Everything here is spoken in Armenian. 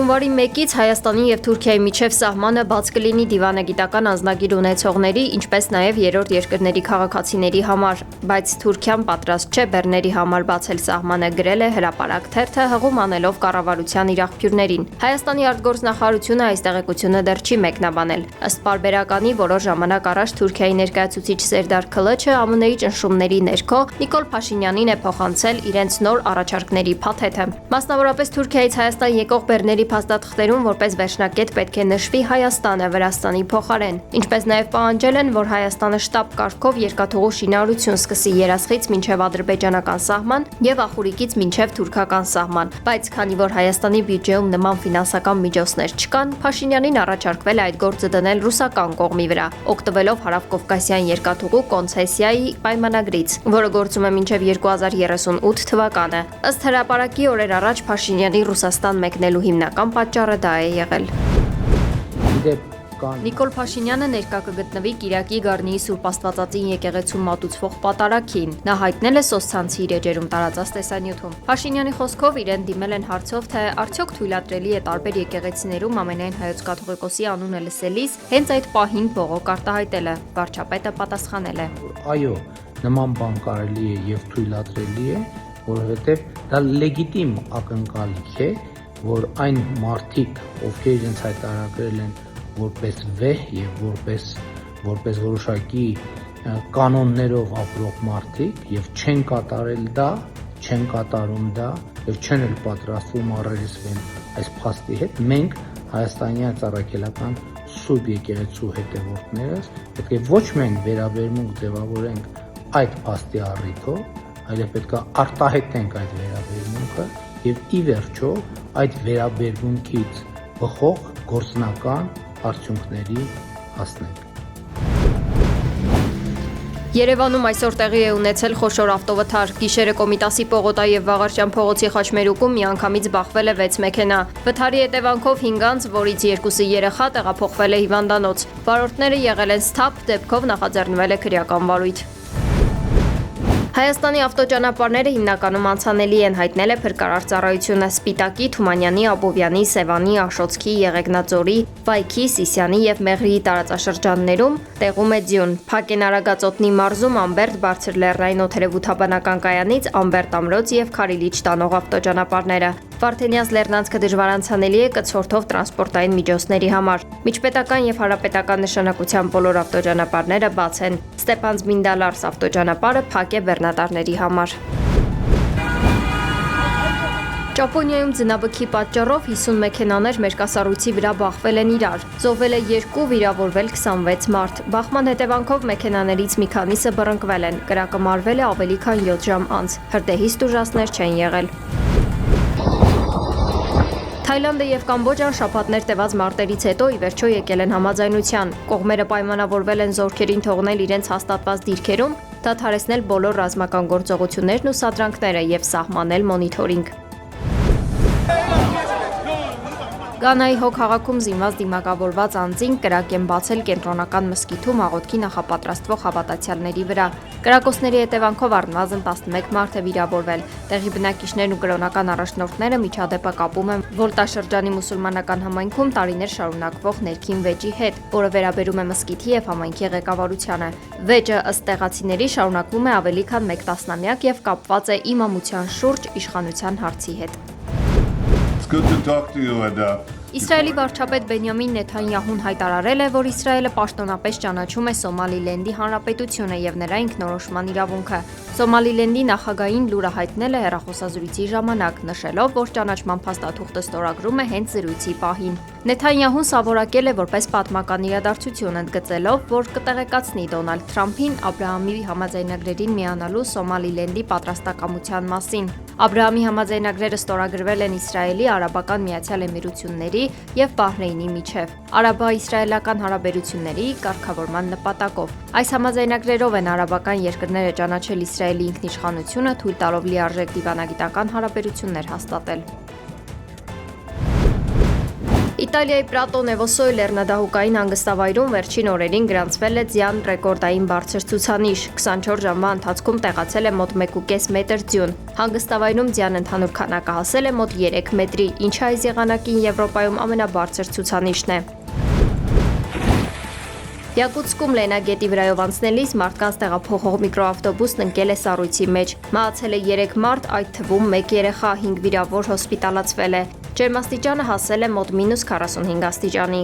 Հունվարի 1-ից Հայաստանի և Թուրքիայի միջև սահմանը բաց կլինի դիվանագիտական անձնագիր ունեցողների, ինչպես նաև երրորդ երկրների քաղաքացիների համար, բայց Թուրքիան պատրաստ չէ բեռների համար բացել սահմանը, գրել է Հրապարակ թերթը, հղում անելով կառավարության իր աղբյուրներին։ Հայաստանի արտգործնախարարությունը այս տեղեկությունը դեռ չի մեկնաբանել։ Ըստ պարբերականի, որոշ ժամանակ առաջ Թուրքիայի ներկայացուցիչ Սերդար Քլչը ԱՄՆ-ի ճնշումների ներքո Նիկոլ Փաշինյանին է փոխանցել իրենց նոր առաջարկների փաթեթը։ Մասնավորապես Թուրքիայից Հայաստան եկող բեռների փաստաթղթերում որպես վերջնակետ պետք է նշվի Հայաստանը Վրաստանի փոխարեն, ինչպես նաև պահանջել են, որ Հայաստանը շտապ կարգով երկաթուղու շինարարություն սկսի Երասխից մինչև ադրբեջանական սահման եւ Ախուրիկից մինչև թուրքական սահման, բայց քանի որ Հայաստանի բյուջեում նման ֆինանսական միջոցներ չկան, Փաշինյանին առաջարկվել է այդ գործը դնել ռուսական կողմի վրա, օգտվելով Հարավկովկասյան երկաթուղու կոնցեսիայի պայմանագրից, որը գործում է մինչև 2038 թվականը։ Ըստ հրապարակի օրեր առաջ Փաշինյանի Ռուսաստան մեկնելու հիմնական պատճառը դա է եղել։ Նիկոլ Փաշինյանը ներկա կգտնվի Կիրակի Գառնիի Սուրբ Աստվածածին եկեղեցու մատուցվող պատարագին։ Նա հայտնել է սոցցանցի իր էջերում տարածած տեսանյութում։ Փաշինյանի խոսքով իրեն դիմել են հարցով, թե արդյոք թույլատրելի է տարբեր եկեղեցիներում ամենայն հայոց կաթողիկոսի անունը լսելիս հենց այդ պահին բողոք արտահայտելը։ Վարչապետը պատասխանել է. Այո, նման բան կարելի է եւ թույլատրելի է, որովհետեւ դա լեգիտիմ ակնկալիք է, որ այն մարդիկ, ովքեր իրենց հայտարարել են որպես վեհ եւ որպես որոշակի կանոններով ապրող մարդիկ եւ չեն կատարել դա, չեն կատարում դա եւ չեն էլ պատրաստվում առերեսվեն այս փաստի հետ, մենք հայաստանյան ծառայելական Սուրբ եկեղեցու հետևորդներս պետք է ոչ միայն վերաբերմունք ձևավորենք այդ փաստի առիթով, այլև պետք է արտահայտենք այդ վերաբերմունքը եւ ի վերջո այդ վերաբերմունքից բխող գործնական արդյունքների հասնենք։ Երևանում այսօր տեղի է ունեցել խոշոր ավտովթար։ Գիշերը Կոմիտասի պողոտա եւ Վաղարշյան փողոցի խաչմերուկում միանգամից բախվել է 6 մեքենա։ Վթարի հետևանքով 5 անձ, որից 2-ը երեխա, տեղափոխվել է հիվանդանոց։ Վարորդները եղել են սթափ, դեպքով նախաձեռնվել է քրեական վարույթ։ Հայաստանի ավտոճանապարհները հիմնականում անցանելի են, հայտնել է Փրկարար ծառայությունը։ Սպիտակի, Թումանյանի, Աբովյանի, Սևանի, Աշոտքի, Եղեգնաձորի, Վայքի, Սիսյանի եւ Մեղրիի տարածաշրջաններում տեղում է ձյուն։ Փակեն Արագածոտնի մարզում Ամբերտ բարձրլեռնային օդերևութաբանական կայանից Ամբերտ ամրոց եւ Քարիլիչ տանող ավտոճանապարհները։ Վարդենյաց Լեռնանցքը դժվար անցանելի է կցորդով տրանսպորտային միջոցների համար։ Միջպետական եւ հարաբետական նշանակության բոլոր ավտոճանապարհները բաց են։ Ստեփանձմինդալարս ավտոճանապարհը փակ է բեռնատարների համար։ Ճապոնիայում ձնաբքի պատճառով 50 մեքենաներ մերկասառույցի վրա բախվել են իրար։ Զոհվել է 2, վիրավորվել 26 մարդ։ Բախման հետևանքով մեքենաներից մի քանիսը բռնկվել են։ Կրակը մարվել է ավելի քան 7 ժամ անց։ Հրդեհի ստուժածներ չեն եղել։ Թայլանդը եւ Կամբոջան շաբաթներ տևած մարտերից հետո ի վերջո եկել են համաձայնության։ Կողմերը պայմանավորվել են զորքերին թողնել իրենց հաստատված դիրքերում, դադարեցնել բոլոր ռազմական գործողություններն ու սադրանքները եւ սահմանել մոնիթորինգ։ Գանայի Հո քաղաքում զինված դիմակավորված անձին կրակ են բացել կենտրոնական մզկիթում աղոթքի նախապատրաստվող հավատացյալների վրա։ Կրակոցների հետևանքով առնվազն 11 մարդ է վիրավորվել։ Տեղի բնակիչներն ու կրոնական առաջնորդները միջադեպը կապում են Վոլտաշրջանի մուսուլմանական համայնքում տարիներ շարունակվող ներքին վեճի հետ, որը վերաբերում է մզկիթի եւ համայնքի ղեկավարությանը։ Վեճը ըստ տեղացիների շարունակվում է ավելի քան 1 տասնամյակ եւ կապված է իմամության շուրջ իշխանության հարցի հետ։ Իսրայելի վարչապետ Բենյամին Նեթանյահուն հայտարարել է, որ Իսրայելը պաշտոնապես ճանաչում է Սոմալիլենդի հանրապետությունը եւ նրա ինքնորոշման իրավունքը։ Սոմալիլենդի նախագահին լուրը հայտնել է հեռախոսազրույցի ժամանակ, նշելով, որ ճանաչման փաստաթուղթը ստորագրում է հենց զրույցի պահին։ Նեթանյահուն սովորակել է որպես պատմական իրադարձություն, ընդգծելով, որ կտեղեկացնի Դոնալդ Թրամփին Աբրահամի համաձայնագրերին միանալու Սոմալիլենդի պատրաստակամության մասին։ Աբրահամի համաձայնագրերը ստորագրվել են Իսրայելի, Արաբական Միացյալ Էմիրությունների եւ Բահրեյնի միջև արաբա-իսրայելական հարաբերությունների կարգավորման նպատակով։ Այս համաձայնագրերով են արաբական երկրները ճանաչել Իսրայելի ինքնիշխանությունը, թույլ տալով լիարժեք դիվանագիտական հարաբերություններ հաստատել։ Իտալիայի Պրատո Նևոսոյ լեռնադահուկային հանգստավայրում վերջին օրերին գրանցվել է ձյան ռեկորդային բարձր ցուցանիշ։ 24 ժամվա ընթացքում տեղացել է մոտ 1.5 մետր ձյուն։ Հանգստավայրում ձյան ընդհանուր քանակը հասել է մոտ 3 մետրի, ինչը այս եղանակին Եվրոպայում ամենաբարձր ցուցանիշն է։ Յակուտսկում Լենագետի վրայով անցնելիս մարդկանց տեղափոխող միկրոավտոբուսն ընկել է սառույցի մեջ։ Մահացել է 3 մարդ, այդ թվում 1 երեխա, 5 վիրավոր հոսպիտալացվել է։ Ջերմաստիճանը հասել է մոտ -45 աստիճանի։